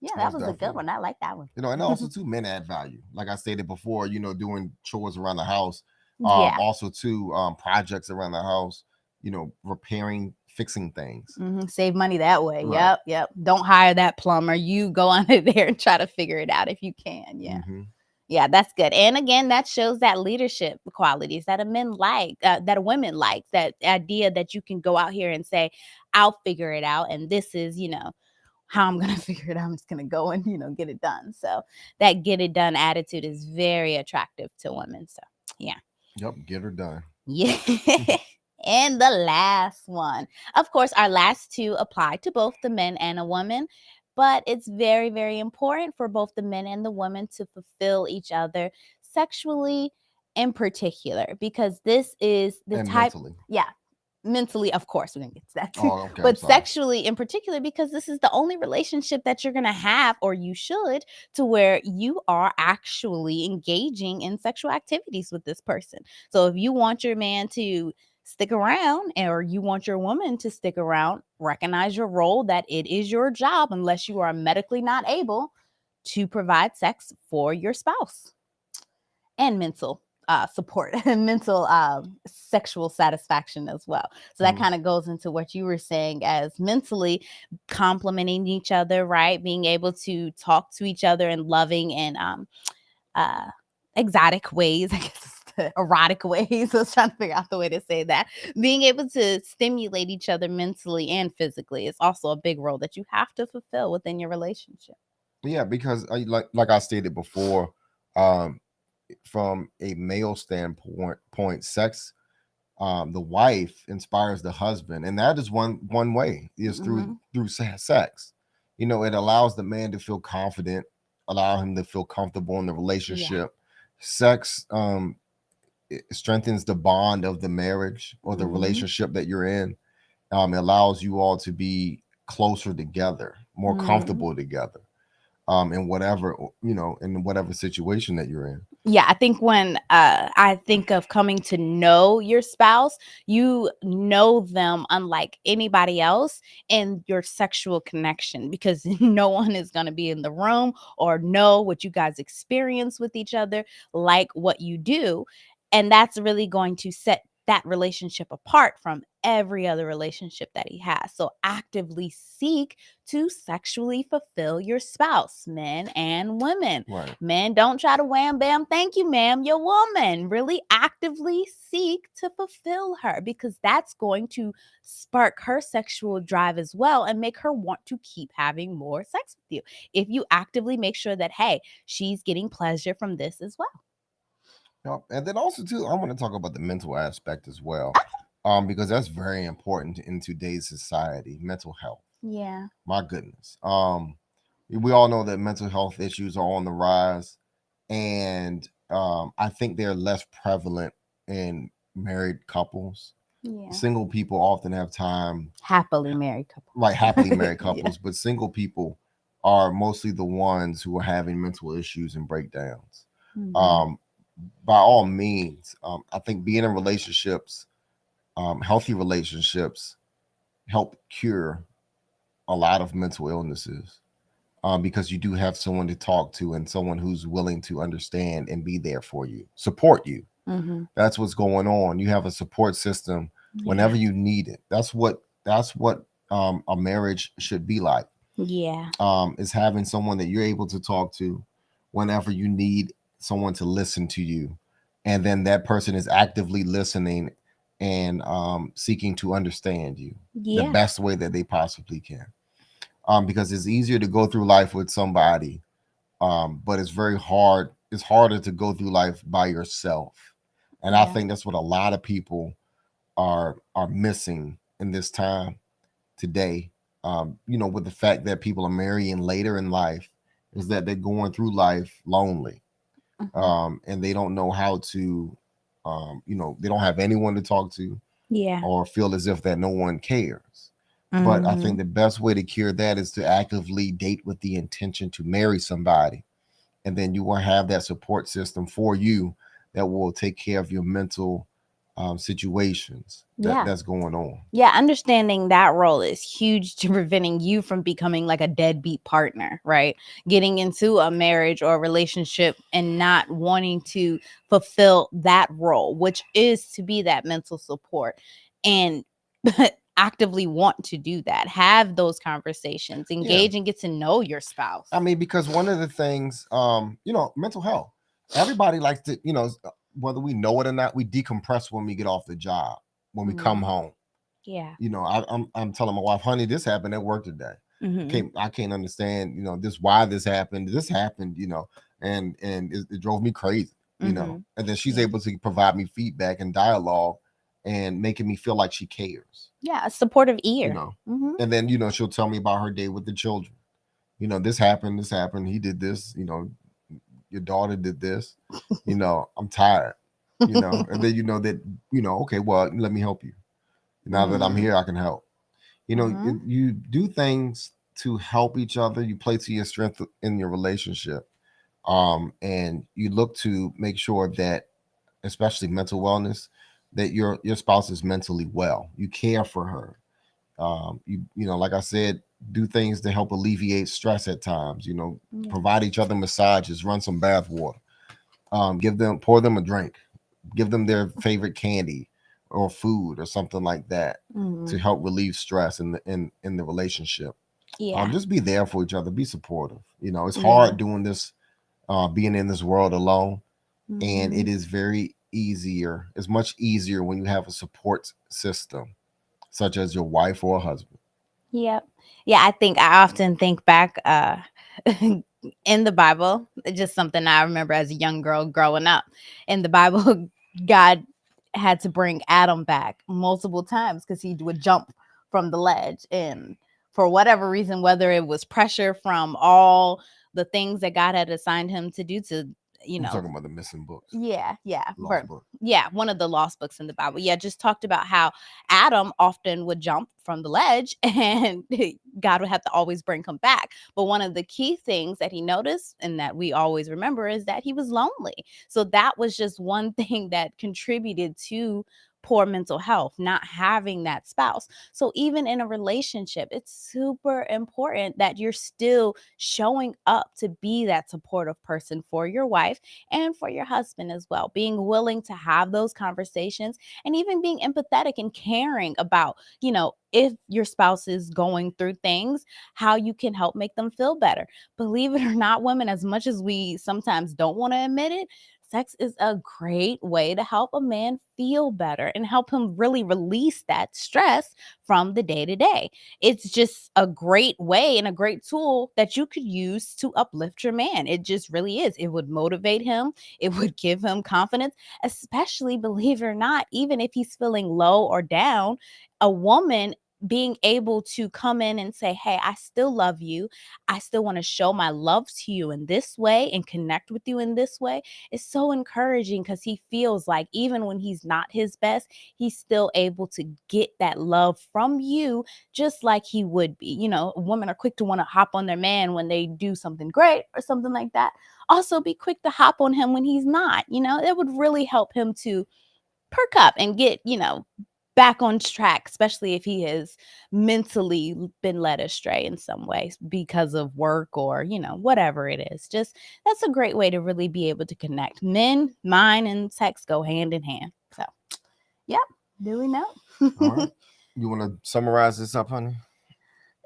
Yeah, that was a good one. I like that one. And also too, men add value. Like I stated before, doing chores around the house. Also too, projects around the house, repairing, fixing things. Save money that way. Right. Yep. Don't hire that plumber. You go under there and try to figure it out if you can. Yeah. Yeah, that's good. And again, that shows that leadership qualities that a women like, that idea that you can go out here and say, I'll figure it out. And this is, how I'm going to figure it out. I'm just going to go and, get it done. So that get it done attitude is very attractive to women. So, yeah. Yep. Get her done. Yeah. And the last one, of course, our last two apply to both the men and a woman. But it's very, very important for both the men and the women to fulfill each other sexually in particular, because this is the type. Mentally. Yeah. Mentally, of course, we're going to get to that too. Oh, okay, but sexually in particular, because this is the only relationship that you're going to have, or you should, to where you are actually engaging in sexual activities with this person. So if you want your man to stick around, or you want your woman to stick around, recognize your role, that it is your job, unless you are medically not able, to provide sex for your spouse and mental support and mental sexual satisfaction as well. So that kind of goes into what you were saying as mentally complimenting each other, right? Being able to talk to each other in loving and exotic ways, I guess. Erotic ways. I was trying to figure out the way to say that. Being able to stimulate each other mentally and physically is also a big role that you have to fulfill within your relationship. Yeah, because like I stated before, from a male standpoint, sex, the wife inspires the husband, and that is one way is through sex. It allows the man to feel confident, allow him to feel comfortable in the relationship. Sex it strengthens the bond of the marriage or the relationship that you're in. It allows you all to be closer together, more comfortable together, in whatever situation that you're in. Yeah, I think when I think of coming to know your spouse, you know them unlike anybody else in your sexual connection, because no one is going to be in the room or know what you guys experience with each other like what you do. And that's really going to set that relationship apart from every other relationship that he has. So actively seek to sexually fulfill your spouse, men and women. Right. Men, don't try to wham bam, thank you, ma'am, your woman. Really actively seek to fulfill her, because that's going to spark her sexual drive as well and make her want to keep having more sex with you. If you actively make sure that, hey, she's getting pleasure from this as well. Yep. And then also too, I want to talk about the mental aspect as well, because that's very important in today's society. Mental health. Yeah. My goodness. We all know that mental health issues are on the rise, and I think they're less prevalent in married couples. Yeah. Single people often have time, Happily married couple. like happily married Yeah. couples, but single people are mostly the ones who are having mental issues and breakdowns. Mhm. By all means, I think being in relationships, healthy relationships, help cure a lot of mental illnesses, because you do have someone to talk to and someone who's willing to understand and be there for you, support you. Mhm. That's what's going on. You have a support system Yeah. whenever you need it. That's what a marriage should be like. Yeah. Is having someone that you're able to talk to whenever you need someone to listen to you, and then that person is actively listening and seeking to understand you the Yeah. best way that they possibly can. Because it's easier to go through life with somebody, but it's very hard. It's harder to go through life by yourself, and I Yeah. think that's what a lot of people are missing in this time today. With the fact that people are marrying later in life, is that they're going through life lonely, Mhm. and they don't know how to, they don't have anyone to talk to, Yeah. or feel as if that no one cares. But I think Mhm. the best way to cure that is to actively date with the intention to marry somebody, and then you will have that support system for you that will take care of your mental situations Yeah. that's going on. Yeah, understanding that role is huge to preventing you from becoming like a deadbeat partner, right? Getting into a marriage or a relationship and not wanting to fulfill that role, which is to be that mental support, and actively want to do that. Have those conversations, Yeah. engage and get to know your spouse. I mean, because one of the things, mental health, everybody likes to, whether we know it or not, we decompress when we get off the job, when we come home. Yeah. I'm telling my wife, honey, this happened at work today. Mhm. I can't understand, why this happened. This happened, and it drove me crazy, Mhm. And then she's Yeah. able to provide me feedback and dialogue and making me feel like she cares, Yeah, a supportive you ear. know. Mhm. And then, she'll tell me about her day with the children. This happened, he did this, your daughter did this, I'm tired, and then that, okay, well, let me help you. Now that I'm here, I can help. Mhm. You do things to help each other. You play to your strength in your relationship, and you look to make sure that, especially mental wellness, that your spouse is mentally well. You care for her. Like I said, do things to help alleviate stress at times. Yeah. Provide each other massages, run some bath water, pour them a drink, give them their favorite candy or food or something like that to Mhm. help relieve stress in the relationship. Yeah. Just be there for each other, be supportive. It's Yeah. hard doing this, being in this world alone, and it Mhm. is very easier. It's much easier when you have a support system, such as your wife or husband. Yep. Yeah, I think I often think back in the Bible, just something I remember as a young girl growing up. In the Bible, God had to bring Adam back multiple times because he would jump from the ledge. And for whatever reason, whether it was pressure from all the things that God had assigned him to do to, you I'm know, talking about the missing books, yeah, lost book. yeah, one of the lost books in the Bible. Yeah, just talked about how Adam often would jump from the ledge and God would have to always bring him back. But one of the key things that he noticed and that we always remember is that he was lonely. So that was just one thing that contributed to poor mental health, not having that spouse. So even in a relationship, it's super important that you're still showing up to be that supportive person for your wife and for your husband as well, being willing to have those conversations and even being empathetic and caring about, if your spouse is going through things, how you can help make them feel better. Believe it or not, women, as much as we sometimes don't want to admit it, sex is a great way to help a man feel better and help him really release that stress from the day to day. It's just a great way and a great tool that you could use to uplift your man. It just really is. It would motivate him, it would give him confidence, especially, believe it or not, even if he's feeling low or down, a woman being able to come in and say, "Hey, I still love you. I still want to show my love to you in this way and connect with you in this way," is so encouraging because he feels like even when he's not his best, he's still able to get that love from you just like he would be. Women are quick to want to hop on their man when they do something great or something like that. Also, be quick to hop on him when he's not. It would really help him to perk up and get, back on track, especially if he has mentally been led astray in some ways because of work or, whatever it is. Just that's a great way to really be able to connect. Men, mind, and sex go hand in hand. So, yep. Do we know? All right. You want to summarize this up, honey?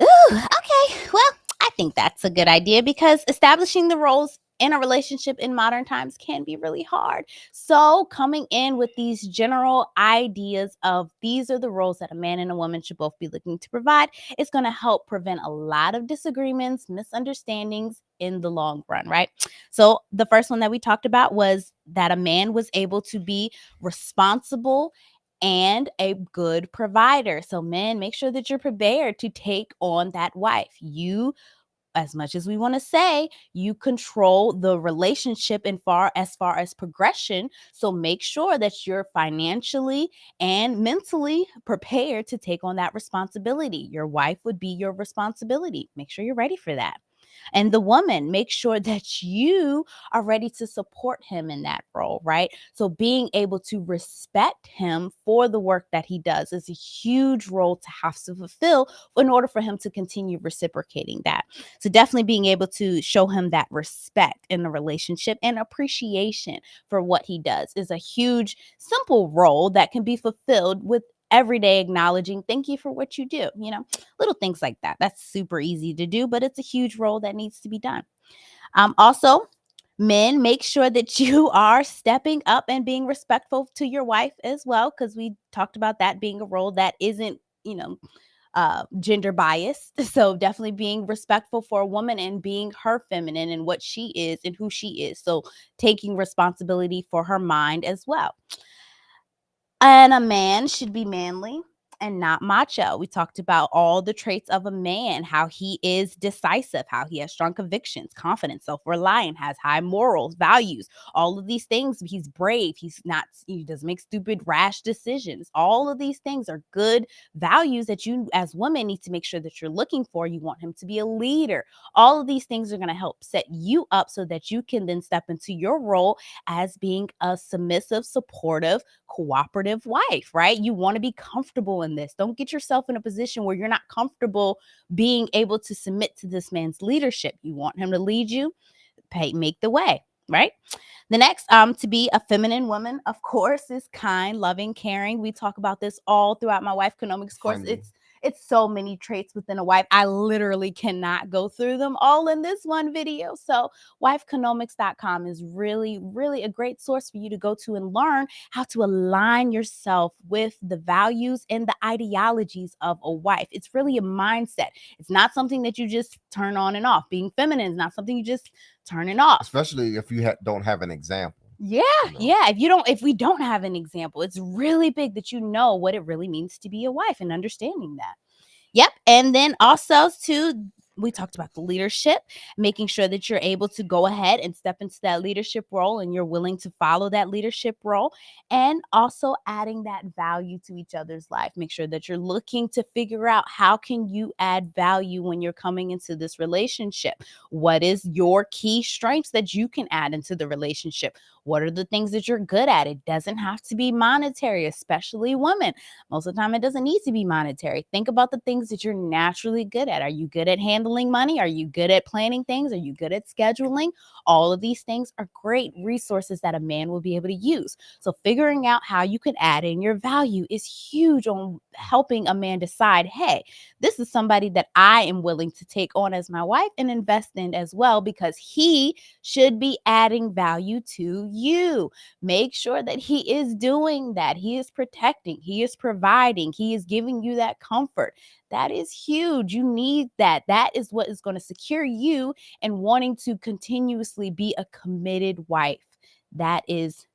Ooh, okay. Well, I think that's a good idea because establishing the roles in a relationship in modern times can be really hard. So, coming in with these general ideas of these are the roles that a man and a woman should both be looking to provide is going to help prevent a lot of disagreements, misunderstandings in the long run, right? So, the first one that we talked about was that a man was able to be responsible and a good provider. So, men, make sure that you're prepared to take on that wife. You, as much as we want to say, you control the relationship as far as progression. So make sure that you're financially and mentally prepared to take on that responsibility. Your wife would be your responsibility. Make sure you're ready for that. And the woman, make sure that you are ready to support him in that role, right? So being able to respect him for the work that he does is a huge role to have to fulfill in order for him to continue reciprocating that. So definitely being able to show him that respect in the relationship and appreciation for what he does is a huge, simple role that can be fulfilled with every day acknowledging thank you for what you do, little things like that. That's super easy to do, but it's a huge role that needs to be done. Also, men, make sure that you are stepping up and being respectful to your wife as well, because we talked about that being a role that isn't, gender biased. So definitely being respectful for a woman and being her feminine and what she is and who she is. So taking responsibility for her mind as well. And a man should be manly and not macho. We talked about all the traits of a man, how he is decisive, how he has strong convictions, confident, self-reliant, has high morals, values, all of these things. He's brave. He doesn't make stupid, rash decisions. All of these things are good values that you as women need to make sure that you're looking for. You want him to be a leader. All of these things are going to help set you up so that you can then step into your role as being a submissive, supportive, cooperative wife, right? You want to be comfortable in this. Don't get yourself in a position where you're not comfortable being able to submit to this man's leadership. You want him to lead you, make the way, right? The next, to be a feminine woman, of course, is kind, loving, caring. We talk about this all throughout my Wife Economics course. Funny. It's so many traits within a wife. I literally cannot go through them all in this one video. So wifeconomics.com is really, really a great source for you to go to and learn how to align yourself with the values and the ideologies of a wife. It's really a mindset. It's not something that you just turn on and off. Being feminine is not something you just turn it off. Especially if you don't have an example. Yeah. If we don't have an example, it's really big that you know what it really means to be a wife and understanding that. Yep. And then also We talked about the leadership, making sure that you're able to go ahead and step into that leadership role and you're willing to follow that leadership role, and also adding that value to each other's life. Make sure that you're looking to figure out how can you add value when you're coming into this relationship. What is your key strengths that you can add into the relationship? What are the things that you're good at? It doesn't have to be monetary, especially women. Most of the time, it doesn't need to be monetary. Think about the things that you're naturally good at. Are you good at handling money? Are you good at planning things? Are you good at scheduling? All of these things are great resources that a man will be able to use. So figuring out how you can add in your value is huge on helping a man decide, hey, this is somebody that I am willing to take on as my wife and invest in as well, because he should be adding value to you. Make sure that he is doing that. He is protecting, he is providing, he is giving you that comfort. That is huge. You need that. That is what is going to secure you and wanting to continuously be a committed wife. That is,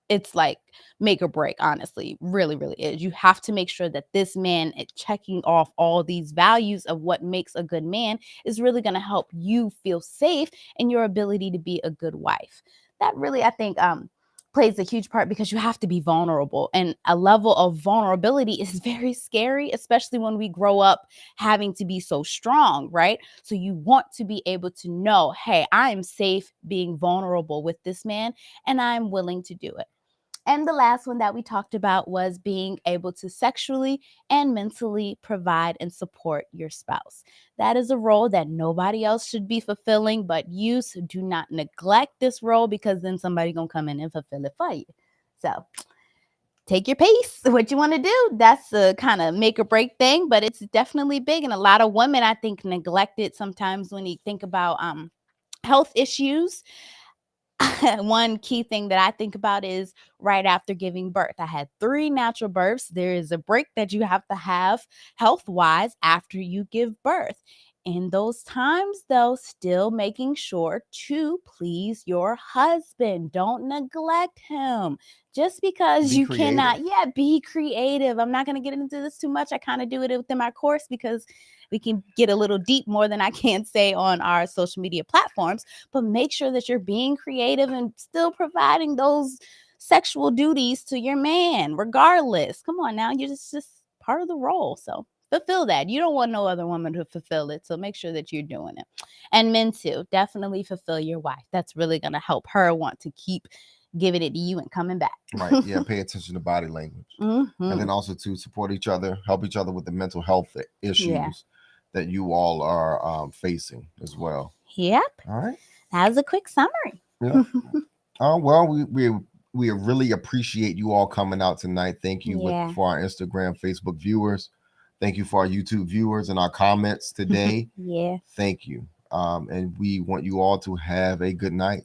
it's like make or break, honestly. Really, really is. You have to make sure that this man checking off all these values of what makes a good man is really going to help you feel safe in your ability to be a good wife. That really, I think, plays a huge part, because you have to be vulnerable, and a level of vulnerability is very scary, especially when we grow up having to be so strong, right? So you want to be able to know, hey, I am safe being vulnerable with this man and I'm willing to do it. And the last one that we talked about was being able to sexually and mentally provide and support your spouse. That is a role that nobody else should be fulfilling but you. So do not neglect this role, because then somebody's going to come in and fulfill it for you. So take your pace, what you want to do. That's a kind of make or break thing, but it's definitely big. And a lot of women, I think, neglect it sometimes when you think about health issues. One key thing that I think about is right after giving birth. I had 3 natural births. There is a break that you have to have health wise after you give birth. In those times, though, still making sure to please your husband. Don't neglect him. Just because Be you creative. cannot, be creative. I'm not going to get into this too much. I kind of do it within my course because we can get a little deep more than I can say on our social media platforms. But make sure that you're being creative and still providing those sexual duties to your man, regardless. Come on now, you're just part of the role. So fulfill that. You don't want no other woman to fulfill it. So make sure that you're doing it. And men too, definitely fulfill your wife. That's really going to help her want to keep giving it to you and coming back. Right. Yeah. Pay attention to body language. And then also to support each other, help each other with the mental health issues that you all are facing as well. Yep. All right. That was a quick summary. Yeah. Oh, well, we really appreciate you all coming out tonight. Thank you for our Instagram, Facebook viewers. Thank you for our YouTube viewers and our comments today. Yeah. Thank you. And we want you all to have a good night.